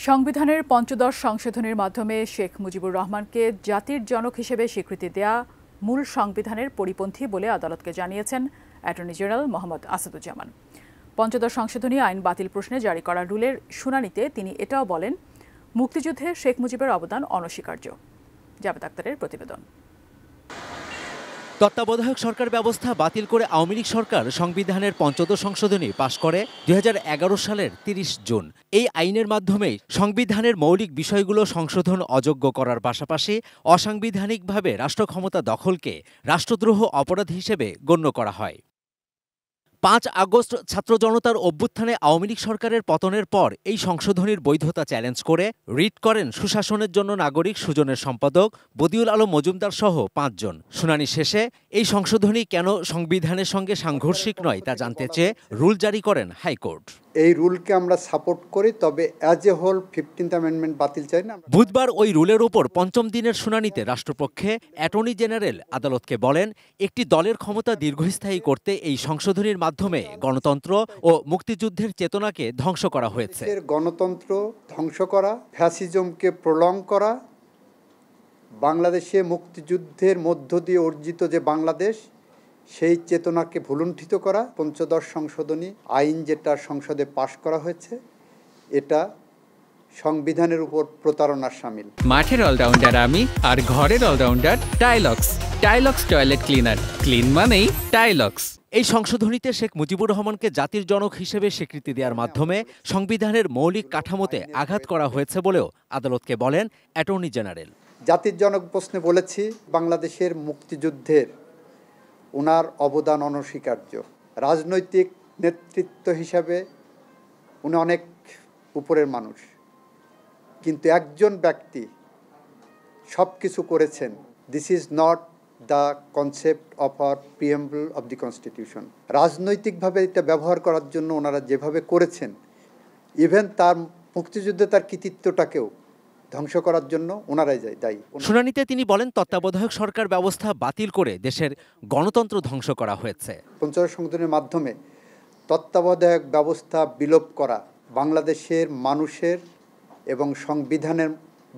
সংবিধানের পঞ্চদশ সংশোধনীর মাধ্যমে শেখ মুজিবুর রহমানকে জাতির জনক হিসেবে স্বীকৃতি দেয়া মূল সংবিধানের পরিপন্থী বলে আদালতকে জানিয়েছেন অ্যাটর্নি জেনারেল মোহাম্মদ আসাদুজ্জামান। পঞ্চদশ সংশোধনী আইন বাতিল প্রশ্নে জারি করা রুলের শুনানিতে তিনি এটাও বলেন, মুক্তিযুদ্ধে শেখ মুজিবের অবদান অনস্বীকার্য। জাভেদ আখতারের প্রতিবেদন। তত্ত্বাবধায়ক সরকার ব্যবস্থা বাতিল করে আওয়ামী লীগ সরকার সংবিধানের পঞ্চদশ সংশোধনী পাশ করে ২০১১ সালের ৩০ জুন। এই আইনের মাধ্যমে সংবিধানের মৌলিক বিষয়গুলো সংশোধন অযোগ্য করার পাশাপাশি অসাংবিধানিকভাবে রাষ্ট্র ক্ষমতা দখলকে রাষ্ট্রদ্রোহ অপরাধ হিসেবে গণ্য করা হয়। ৫ আগস্ট ছাত্র জনতার অভ্যুত্থানে আওয়ামী লীগ সরকারের পতনের পর এই সংশোধনীর বৈধতা চ্যালেঞ্জ করে রিট করেন সুশাসনের জন্য নাগরিক সুজনের সম্পাদক বদিউল আলম মজুমদার সহ ৫ জন। শুনানি শেষে এই সংশোধনী কেন সংবিধানের সঙ্গে সাংঘর্ষিক নয় তা জানতে চেয়ে রুল জারি করেন হাইকোর্ট। এই রুলকে আমরা সাপোর্ট করি, তবে as a whole 15th amendment বাতিল চাই না। বুধবার ওই রুলের ওপর পঞ্চম দিনের শুনানিতে রাষ্ট্রপক্ষে অ্যাটর্নি জেনারেল আদালতকে বলেন, একটি দলের ক্ষমতা দীর্ঘস্থায়ী করতে এই সংশোধনীর মাধ্যমে গণতন্ত্র ও মুক্তিযুদ্ধের চেতনাকে ধ্বংস করা হয়েছে। গণতন্ত্র ধ্বংস করা, ফ্যাসিজমকে প্রলং করা, বাংলাদেশে মুক্তিযুদ্ধের মধ্য দিয়ে অর্জিত যে বাংলাদেশ, সেই চেতনাকে ভুলুণ্ঠিত করা। পঞ্চদশ সংশোধনী আইন যেটা সংসদে পাশ করা হয়েছে, এটা সংবিধানের উপর প্রতারণার শামিল। মাঠের অলরাউন্ডার আমি, আর ঘরের all rounder Tylox. Tylox toilet cleaner, clean মানেই টাইলক্স। এই সংশোধনীতে শেখ মুজিবুর রহমানকে জাতির জনক হিসেবে স্বীকৃতি দেওয়ার মাধ্যমে সংবিধানের মৌলিক কাঠামোতে আঘাত করা হয়েছে বলেও আদালতকে বলেন অ্যাটর্নি জেনারেল। জাতির জনক প্রশ্নে বলেছি, বাংলাদেশের মুক্তিযুদ্ধের ওনার অবদান অনস্বীকার্য। রাজনৈতিক নেতৃত্ব হিসাবে উনি অনেক উপরের মানুষ, কিন্তু একজন ব্যক্তি সব কিছু করেছেন। This is not the concept of our preamble of the constitution. রাজনৈতিকভাবে এটা ব্যবহার করার জন্য ওনারা যেভাবে করেছেন, ইভেন তার মুক্তিযুদ্ধে তার কৃতিত্বটাকেও ধ্বংস করার জন্য ওনারাই দায়ী। শুনানিতে তিনি বলেন, তত্ত্বাবধায়ক সরকার ব্যবস্থা বাতিল করে দেশের গণতন্ত্র ধ্বংস করা হয়েছে। পঞ্চদশ সংশোধনীর মাধ্যমে তত্ত্বাবধায়ক ব্যবস্থা বিলোপ করা, বাংলাদেশের মানুষের এবং সংবিধানের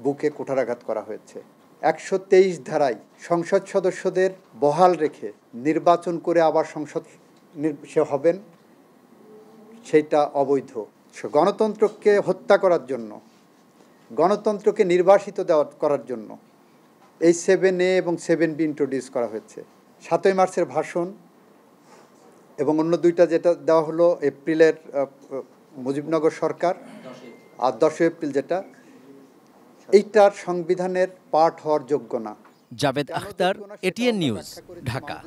বুকে কুঠারাঘাত করা হয়েছে। ১২৩ ধারায় সংসদ সদস্যদের বহাল রেখে নির্বাচন করে আবার সংসদ সে হবেন, সেইটা অবৈধ। গণতন্ত্রকে হত্যা করার জন্য, গণতন্ত্রকে নির্বাসিত করার জন্য এই 7A এবং 7B ইন্ট্রোডিউস করা হয়েছে। 7ই মার্চের ভাষণ এবং অন্য দুইটা যেটা দেওয়া হলো এপ্রিলের মুজিবনগর সরকার, আর 10 এপ্রিল যেটা, এইটার সংবিধানের পার্ট হওয়ার যোগ্য না। Javed Akhtar, ATN news, Dhaka.